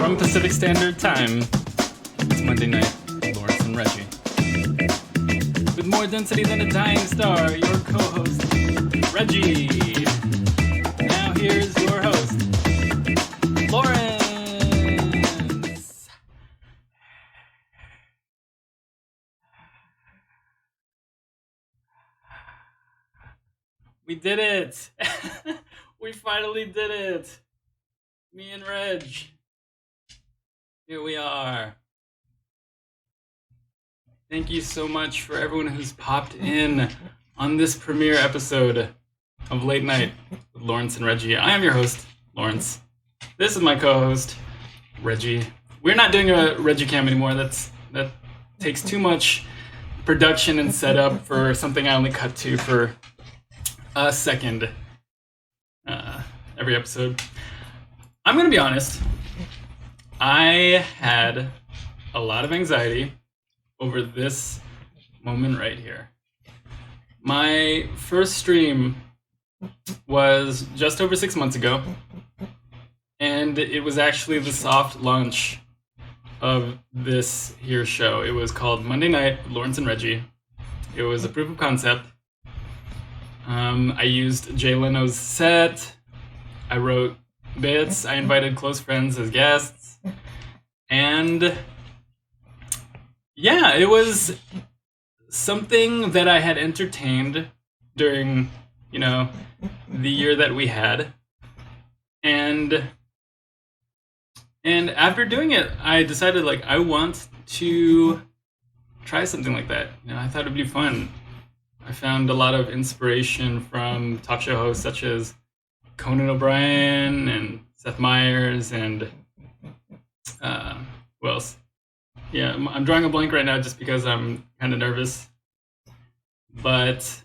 from Pacific Standard Time. It's Monday night, Lorns and Reggie. With more density than a dying star, your co-host, Reggie. Now here's your host, Lorns. We did it! We finally did it! Me and Reg. Here we are. Thank you so much for everyone who's popped in on this premiere episode of Late Night with Lawrence and Reggie. I am your host, Lawrence. This is my co-host, Reggie. We're not doing a Reggie cam anymore. That takes too much production and setup for something I only cut to for a second every episode. I'm gonna be honest. I had a lot of anxiety over this moment right here. My first stream was just over 6 months ago, and it was actually the soft launch of this here show. It was called Monday Night with Lawrence and Reggie. It was a proof of concept. I used Jay Leno's set. I wrote bits. I invited close friends as guests. And yeah, it was something that I had entertained during, the year that we had. And after doing it, I decided I want to try something like that. I thought it'd be fun. I found a lot of inspiration from talk show hosts such as Conan O'Brien and Seth Meyers and who else? Yeah, I'm drawing a blank right now just because I'm kind of nervous. But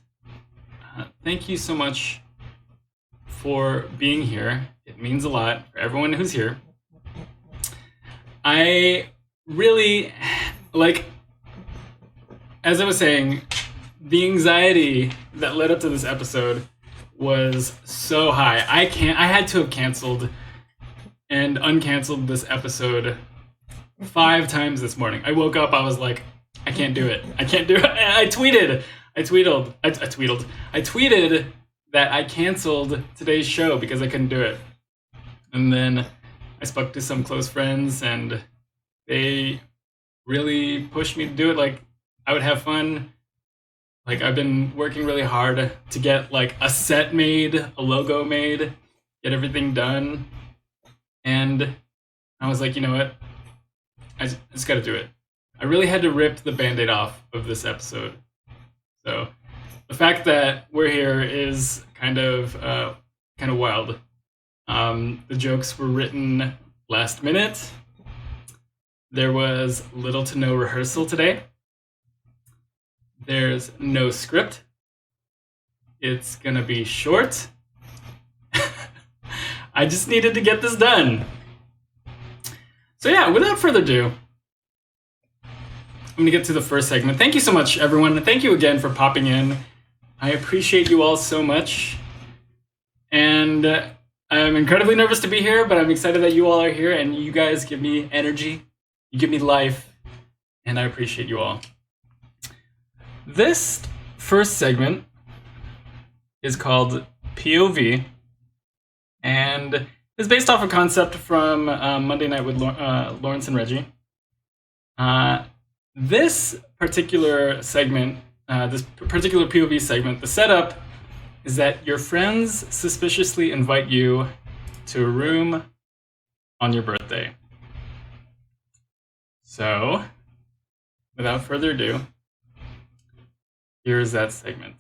thank you so much for being here. It means a lot for everyone who's here. I really, as I was saying, the anxiety that led up to this episode was so high. I had to have canceled and uncanceled this episode 5 times this morning. I woke up, I was like, I can't do it. I can't do it. And I tweeted that I canceled today's show because I couldn't do it. And then I spoke to some close friends and they really pushed me to do it. I would have fun. I've been working really hard to get a set made, a logo made, get everything done. And I was like, you know what? I just gotta do it. I really had to rip the Band-Aid off of this episode. So the fact that we're here is kind of wild. The jokes were written last minute. There was little to no rehearsal today. There's no script. It's gonna be short. I just needed to get this done. So yeah, without further ado, I'm gonna get to the first segment. Thank you so much, everyone. Thank you again for popping in. I appreciate you all so much. And I'm incredibly nervous to be here, but I'm excited that you all are here and you guys give me energy. You give me life. And I appreciate you all. This first segment is called POV and is based off a concept from Monday Night with Lawrence and Reggie. This particular segment, this particular POV segment, the setup is that your friends suspiciously invite you to a room on your birthday. So, without further ado, here's that segment.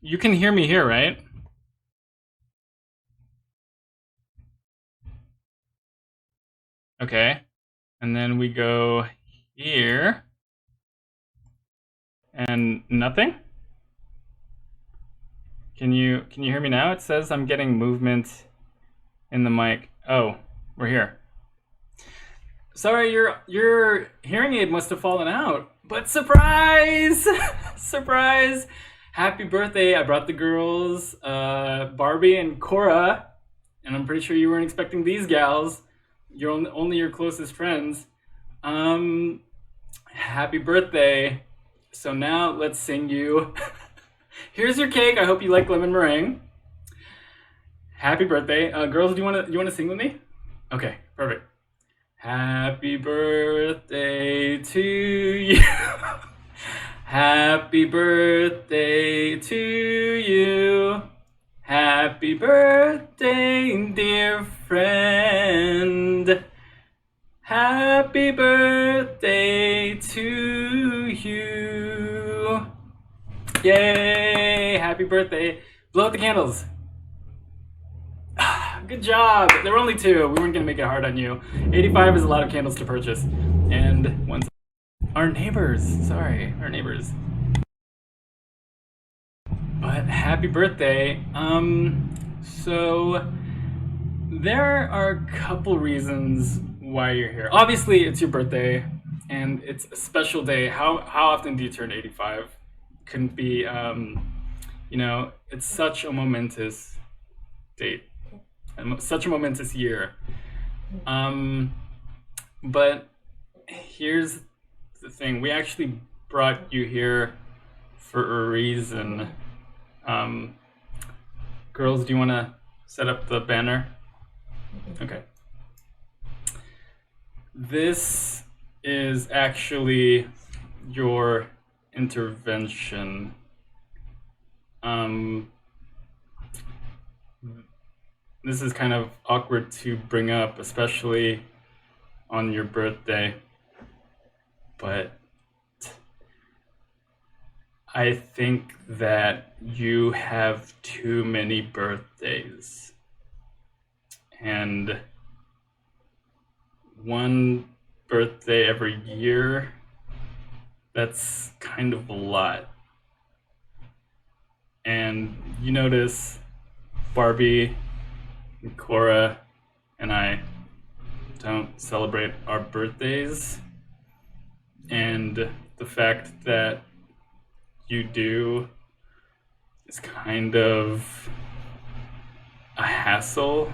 You can hear me here, right? Okay. And then we go here. And nothing? Can you hear me now? It says I'm getting movement in the mic. Oh, we're here. Sorry, your hearing aid must have fallen out. But surprise! Surprise! Happy birthday. I brought the girls, Barbie and Cora, and I'm pretty sure you weren't expecting these gals. You're only your closest friends. Happy birthday. So now let's sing you. Here's your cake. I hope you like lemon meringue. Happy birthday. Girls, do you want to sing with me? Okay, perfect. Happy birthday to you. Happy birthday to you. Happy birthday, dear friend. Happy birthday to you. Yay! Happy birthday. Blow out the candles. Good job. There were only 2. We weren't going to make it hard on you. 85 is a lot of candles to purchase. And once our neighbors. Sorry, our neighbors. But happy birthday. So there are a couple reasons why you're here. Obviously, it's your birthday, and it's a special day. How often do you turn 85? Couldn't be, it's such a momentous date, and such a momentous year. But here's the thing. We actually brought you here for a reason. Girls, do you want to set up the banner? Okay. This is actually your intervention. This is kind of awkward to bring up, especially on your birthday, but I think that you have too many birthdays. And one birthday every year, that's kind of a lot. And you notice Barbie and Cora and I don't celebrate our birthdays. And the fact that you do is kind of a hassle.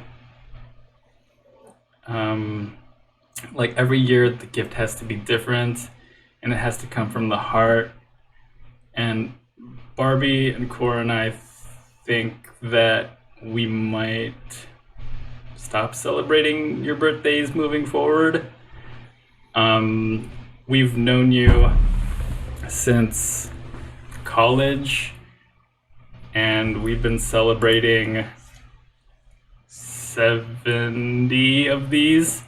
Like every year the gift has to be different and it has to come from the heart. And Barbie and Cora and I think that we might stop celebrating your birthdays moving forward. We've known you since college, and we've been celebrating 70 of these.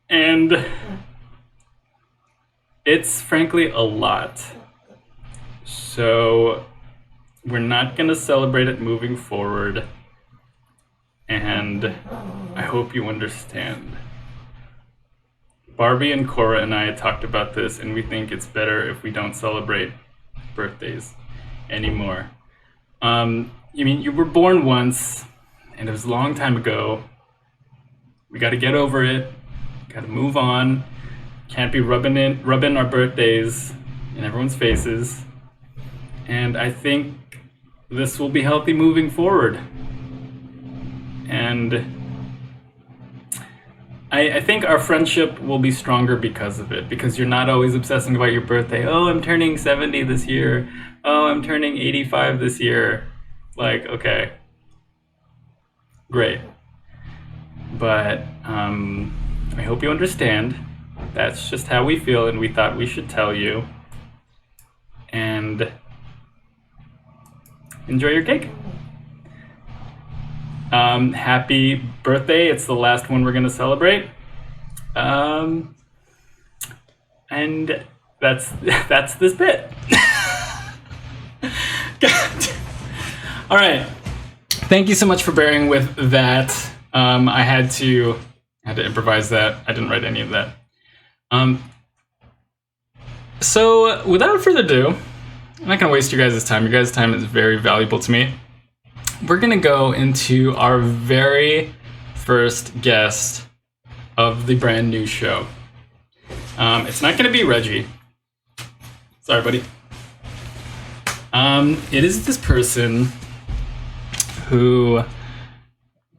And it's frankly a lot. So we're not going to celebrate it moving forward. And I hope you understand. Barbie and Cora and I talked about this, and we think it's better if we don't celebrate birthdays anymore. You were born once, and it was a long time ago. We got to get over it. Got to move on. Can't be rubbing our birthdays in everyone's faces. And I think this will be healthy moving forward. And I think our friendship will be stronger because of it, because you're not always obsessing about your birthday. Oh, I'm turning 70 this year. Oh, I'm turning 85 this year. Like, okay, great. But I hope you understand. That's just how we feel, and we thought we should tell you. And enjoy your cake. Happy birthday. It's the last one we're going to celebrate. And that's this bit. All right. Thank you so much for bearing with that. I had to improvise that. I didn't write any of that. So without further ado, I'm not gonna waste you guys' time. Your guys' time is very valuable to me. We're gonna go into our very first guest of the brand new show. It's not gonna be Reggie. Sorry, buddy. It is this person who,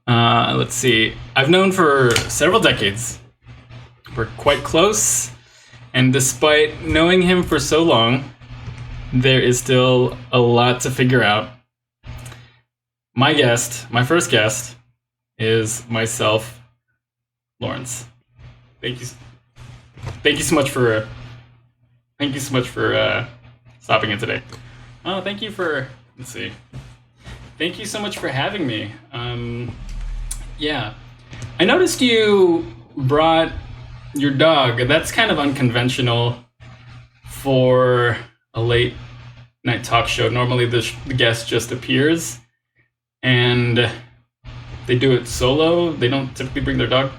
let's see, I've known for several decades. We're quite close, and despite knowing him for so long, there is still a lot to figure out. My first guest, is myself, Lorns. Thank you so much for stopping in today. Oh, thank you for, let's see. Thank you so much for having me. Yeah, I noticed you brought your dog. That's kind of unconventional for a late night talk show. Normally the guest just appears and they do it solo. They don't typically bring their dog.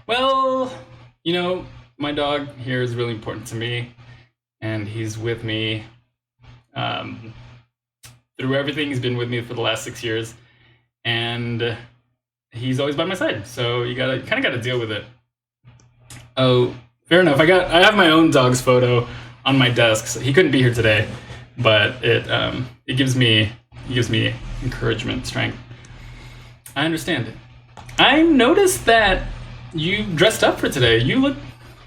Well, you know, my dog here is really important to me, and he's with me through everything. He's been with me for the last 6 years, and he's always by my side. So you kind of gotta deal with it. Oh, fair enough. I have my own dog's photo on my desk. So he couldn't be here today, but it gives me encouragement, strength. I understand. I noticed that you dressed up for today.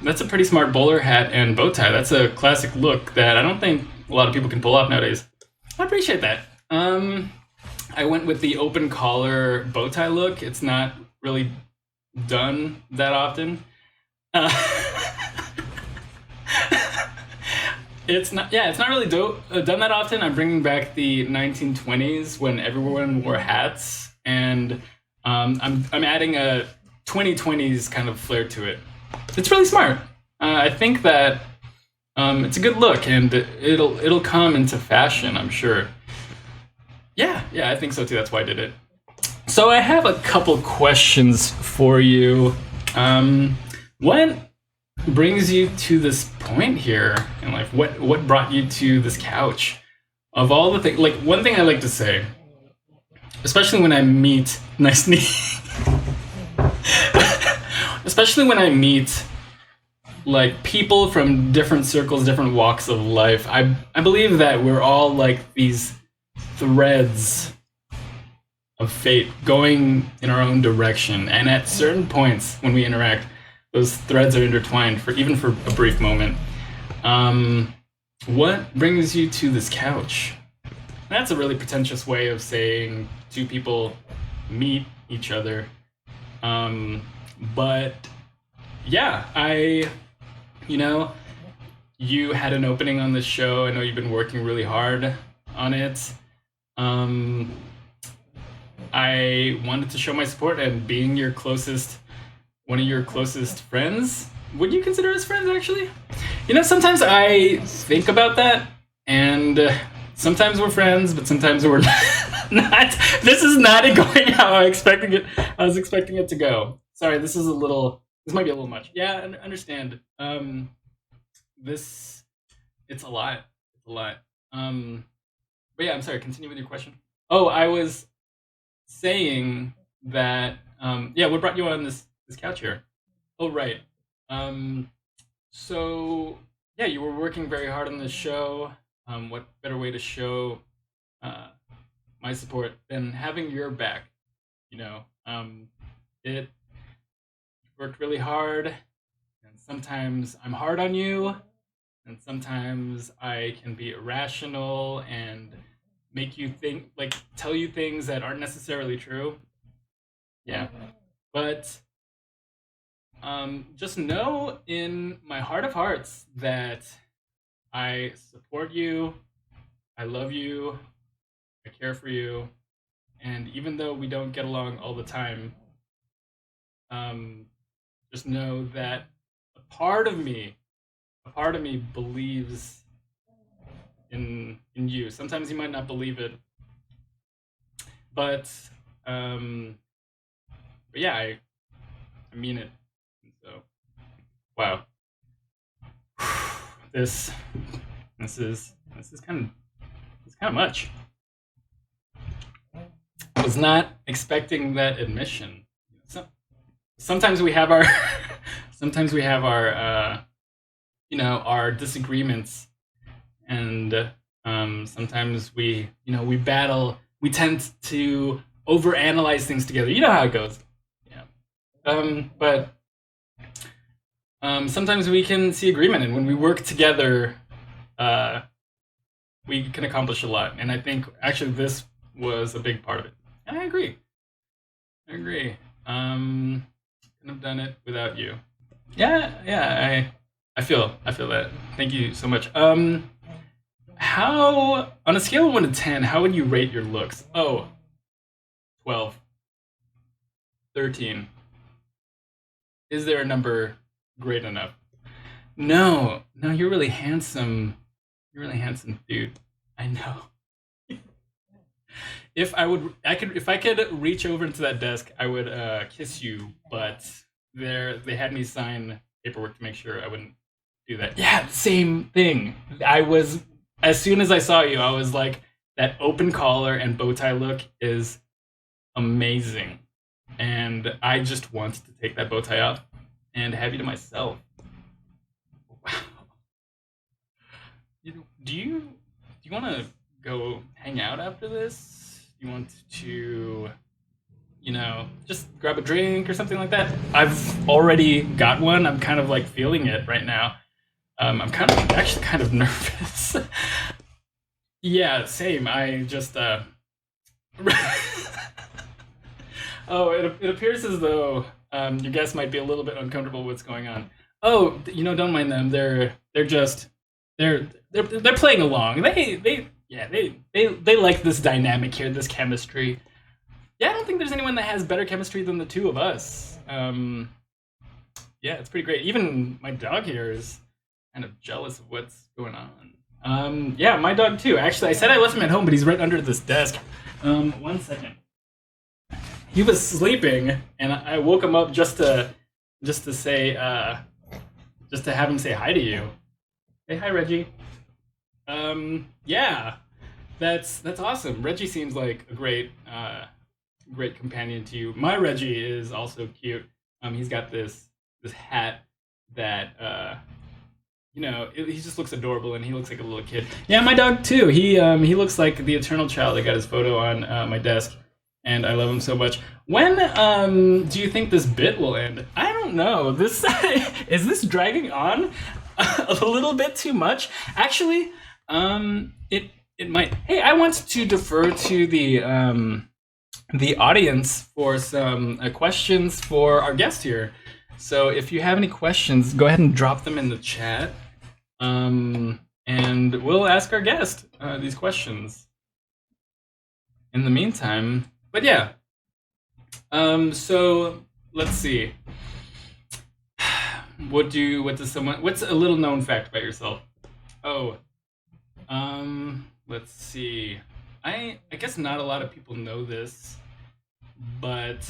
That's a pretty smart bowler hat and bow tie. That's a classic look that I don't think a lot of people can pull off nowadays. I appreciate that. I went with the open collar bow tie look. It's not really done that often. It's not really done that often. I'm bringing back the 1920s when everyone wore hats, and I'm adding a 2020s kind of flair to it. It's really smart. I think that it's a good look, and it'll come into fashion, I'm sure. Yeah, I think so too. That's why I did it. So I have a couple questions for you. What brings you to this point here in life? What brought you to this couch? Of all the things, like, one thing I like to say, especially when I meet especially when I meet like people from different circles, different walks of life, I believe that we're all like these threads of fate going in our own direction, and at certain points when we interact, those threads are intertwined for a brief moment. What brings you to this couch? That's a really pretentious way of saying two people meet each other. But yeah, you had an opening on this show. I know you've been working really hard on it. I wanted to show my support, and being one of your closest friends. Would you consider us friends, actually? Sometimes I think about that, and sometimes we're friends, but sometimes we're not. This is not going how I was expecting it to go. Sorry, this might be a little much. Yeah, I understand. It's a lot. But yeah, I'm sorry, continue with your question. Oh, I was saying that, what brought you on this couch here? Oh, right. So yeah, you were working very hard on this show. What better way to show my support than having your back? It worked really hard, and sometimes I'm hard on you, and sometimes I can be irrational and make you think, like, tell you things that aren't necessarily true. Yeah, but just know in my heart of hearts that I support you, I love you, I care for you, and even though we don't get along all the time, just know that a part of me believes in you. Sometimes you might not believe it, but um, but yeah, I mean it. So wow, this this is kind of much. I was not expecting that admission. So, sometimes we have our sometimes we have our our disagreements, and sometimes we battle. We tend to overanalyze things together. You know how it goes. Yeah. But sometimes we can see agreement, and when we work together, uh, we can accomplish a lot. And I think actually this was a big part of it. And I agree. I agree. Couldn't have done it without you. Yeah, yeah. I feel that. Thank you so much. How on a scale of 1 to 10, how would you rate your looks? Oh, 12, 13. Is there a number great enough? No, no, you're really handsome. You're really handsome, dude. I know. If I could reach over into that desk, I would kiss you, but they had me sign paperwork to make sure I wouldn't do that. Yeah, same thing. I was as soon as I saw you, I was like, that open collar and bow tie look is amazing, and I just wanted to take that bow tie off and have you to myself. Wow. Do you want to go hang out after this? You want to just grab a drink or something like that? I've already got one. I'm kind of like feeling it right now. I'm actually kind of nervous. Yeah, same. I just oh, it appears as though your guests might be a little bit uncomfortable with what's going on. Oh, don't mind them. They're just they're playing along. They like this dynamic here, this chemistry. Yeah, I don't think there's anyone that has better chemistry than the two of us. Yeah, it's pretty great. Even my dog here is kind of jealous of what's going on. Yeah, my dog too. Actually, I said I left him at home, but he's right under this desk. 1 second. He was sleeping, and I woke him up just to say just to have him say hi to you. Hey, hi, Reggie. Yeah, that's awesome. Reggie seems like a great companion to you. My Reggie is also cute. He's got this hat that he just looks adorable, and he looks like a little kid. Yeah, my dog too. He looks like the eternal child. I got his photo on my desk, and I love him so much. When do you think this bit will end? I don't know. This is this dragging on a little bit too much? Actually, it might. Hey, I want to defer to the audience for some questions for our guest here. So if you have any questions, go ahead and drop them in the chat, and we'll ask our guest these questions in the meantime. But yeah, so let's see. What's a little known fact about yourself? Oh, let's see. I guess not a lot of people know this, but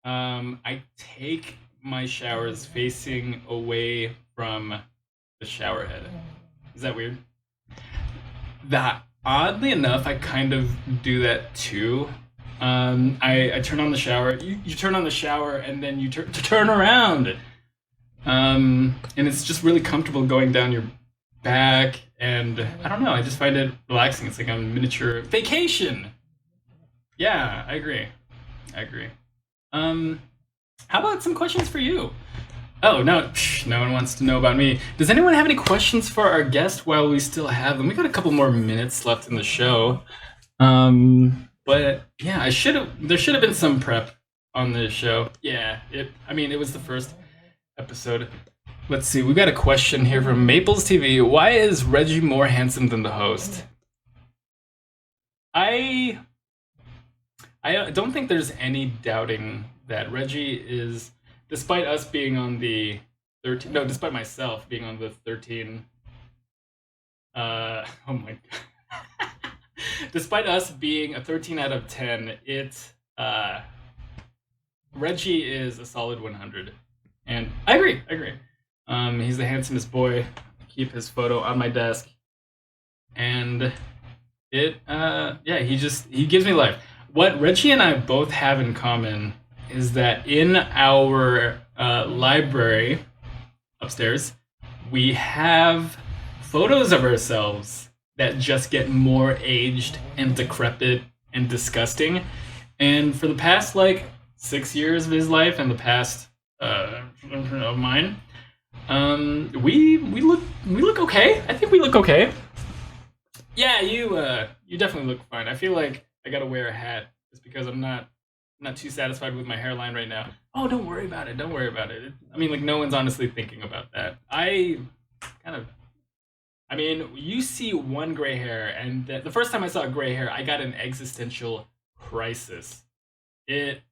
I take my showers facing away from the shower head. Is that weird? That oddly enough, I kind of do that too. I turn on the shower. You turn on the shower, and then you turn around. And it's just really comfortable going down your back, and I don't know. I just find it relaxing. It's like a miniature vacation. Yeah, I agree. I agree. How about some questions for you? Oh, no, no one wants to know about me. Does anyone have any questions for our guest while we still have them? We got a couple more minutes left in the show. But yeah, there should have been some prep on this show. Yeah, it was the first episode. Let's see, we got a question here from Maples TV. Why is Reggie more handsome than the host? I don't think there's any doubting that Reggie is, despite us being on the 13, no, despite myself being on the 13, oh my god. Despite us being a 13 out of 10, Reggie is a solid 100. And I agree. I agree. He's the handsomest boy. I keep his photo on my desk. And he gives me life. What Reggie and I both have in common is that in our library upstairs, we have photos of ourselves that just get more aged and decrepit and disgusting. And for the past 6 years of his life and the past of mine, we look okay. I think we look okay. Yeah, you definitely look fine. I feel like I gotta wear a hat just because I'm not too satisfied with my hairline right now. Oh, don't worry about it. Don't worry about it. I mean, no one's honestly thinking about that. You see one gray hair, and the first time I saw gray hair, I got an existential crisis. It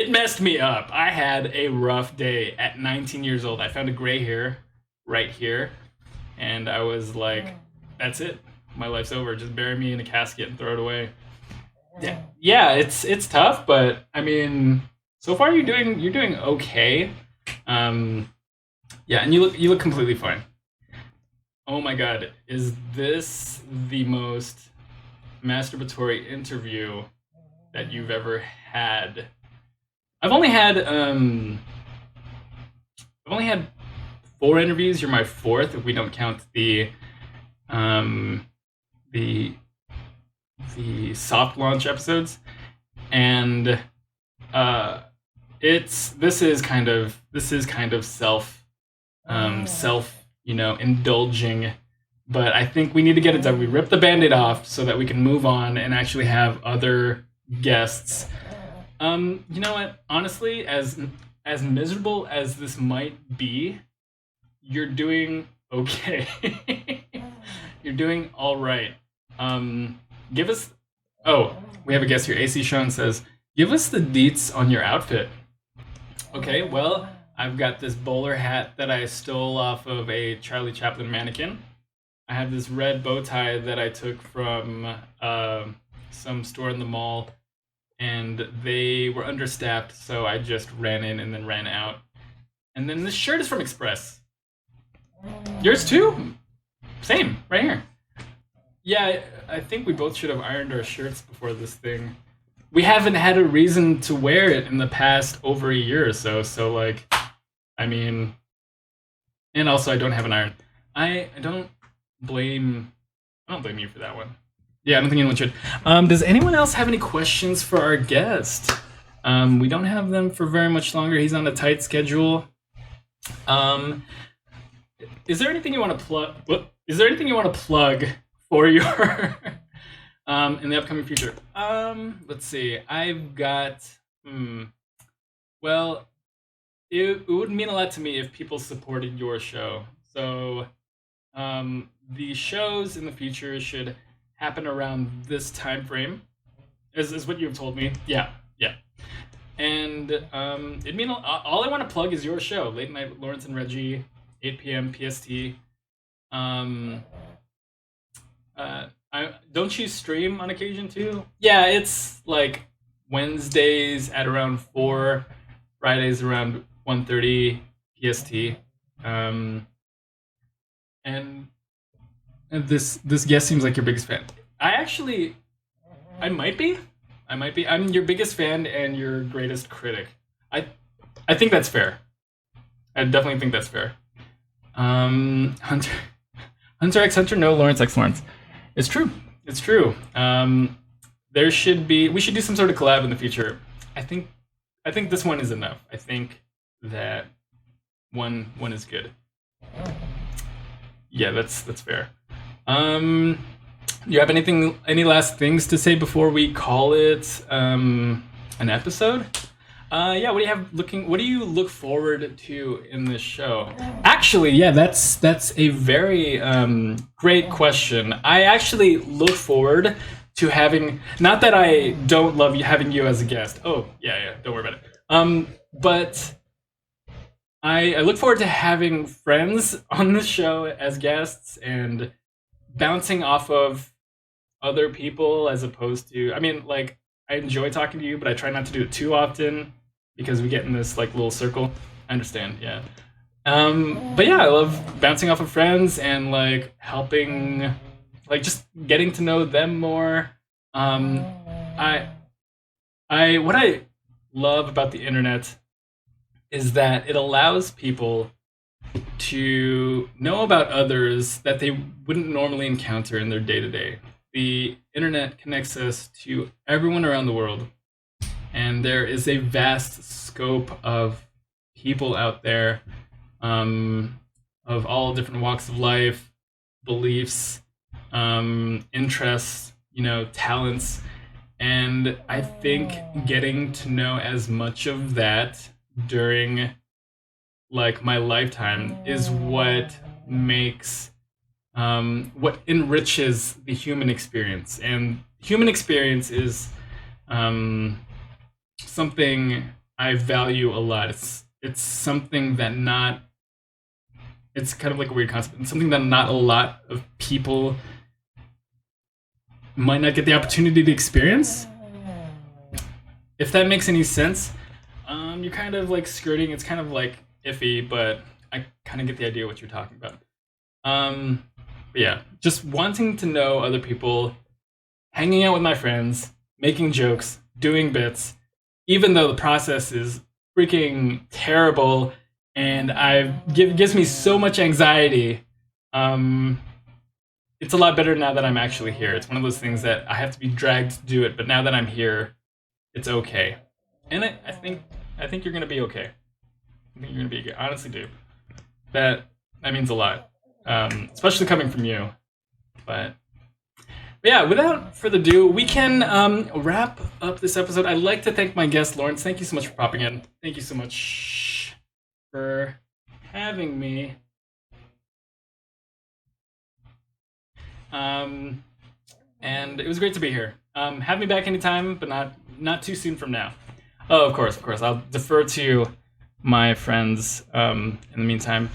messed me up. I had a rough day at 19 years old. I found a gray hair right here, and I was like, that's it. My life's over. Just bury me in a casket and throw it away. Yeah, it's tough, but I mean, so far you're doing okay. And you look completely fine. Oh my god, is this the most masturbatory interview that you've ever had? I've only had 4 interviews. You're my 4th if we don't count the soft launch episodes, and this is kind of self indulging, but I think we need to get it done. We rip the band-aid off so that we can move on and actually have other guests. You know what? Honestly, as miserable as this might be, you're doing okay. You're doing all right. Give us. Oh, we have a guest here. AC Sean says, "Give us the deets on your outfit." Okay, well, I've got this bowler hat that I stole off of a Charlie Chaplin mannequin. I have this red bow tie that I took from some store in the mall, and they were understaffed, so I just ran in and then ran out. And then this shirt is from Express. Yours too? Same, right here. Yeah, I think we both should have ironed our shirts before this thing. We haven't had a reason to wear it in the past over a year or so, and also I don't have an iron. I don't blame you for that one. Yeah, I don't think anyone should. Does anyone else have any questions for our guest? We don't have them for very much longer. He's on a tight schedule. Is there anything you want to plug? Is there anything you want to plug for your in the upcoming future? Let's see. I've got. Well, it would mean a lot to me if people supported your show. So, the shows in the future should happen around this time frame, is what you've told me. Yeah. And it mean all I want to plug is your show, Late Night with Lorns and Reggie, 8 p.m. PST. Don't you stream on occasion too? Yeah, it's like Wednesdays at around 4, Fridays around 1:30 PST. And this guest seems like your biggest fan. I might be. I'm your biggest fan and your greatest critic. I think that's fair. I definitely think that's fair. Hunter X Hunter, no Lawrence X Lawrence. It's true. We should do some sort of collab in the future. I think this one is enough. I think that one is good. Yeah, that's fair. Do you have any last things to say before we call it an episode? Yeah, what do you look forward to in this show? Actually, yeah, that's a very great question. I actually look forward to having, not that I don't love having you as a guest. Oh, yeah, don't worry about it. But I look forward to having friends on the show as guests and bouncing off of other people as opposed to, I mean, like, I enjoy talking to you, but I try not to do it too often because we get in this like little circle. I understand, yeah. But yeah, I love bouncing off of friends and like helping, like just getting to know them more. Um, I, what I love about the internet is that it allows people to know about others that they wouldn't normally encounter in their day to day. The internet connects us to everyone around the world, and there is a vast scope of people out there, of all different walks of life, beliefs, interests, talents. And I think getting to know as much of that during like my lifetime is what enriches the human experience. And human experience is something I value a lot. It's something that not it's kind of like a weird concept. It's something that not a lot of people might not get the opportunity to experience. If that makes any sense. You're kind of like skirting. It's kind of like iffy, but I kind of get the idea of what you're talking about. But yeah, just wanting to know other people, hanging out with my friends, making jokes, doing bits, even though the process is freaking terrible and gives me so much anxiety. It's a lot better now that I'm actually here. It's one of those things that I have to be dragged to do it, but now that I'm here, it's okay. And I think you're gonna be okay. I think you're gonna be good. I honestly do. That means a lot, especially coming from you. But yeah, without further ado, we can wrap up this episode. I'd like to thank my guest, Lorns. Thank you so much for popping in. Thank you so much for having me. And it was great to be here. Have me back anytime, but not too soon from now. Oh, of course. I'll defer to my friends in the meantime.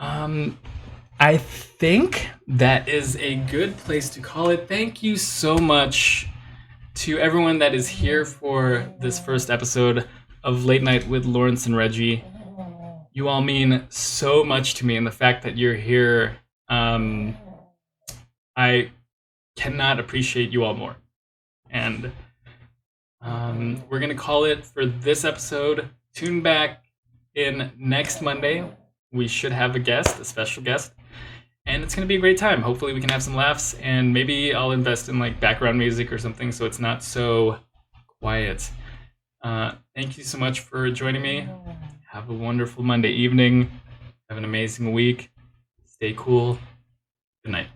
I think that is a good place to call it. Thank you so much to everyone that is here for this first episode of Late Night with Lawrence and Reggie. You all mean so much to me, and the fact that you're here, I cannot appreciate you all more. And we're going to call it for this episode. Tune back in next Monday. We should have a special guest. And it's going to be a great time. Hopefully we can have some laughs, and maybe I'll invest in like background music or something so it's not so quiet. Thank you so much for joining me. Have a wonderful Monday evening. Have an amazing week. Stay cool. Good night.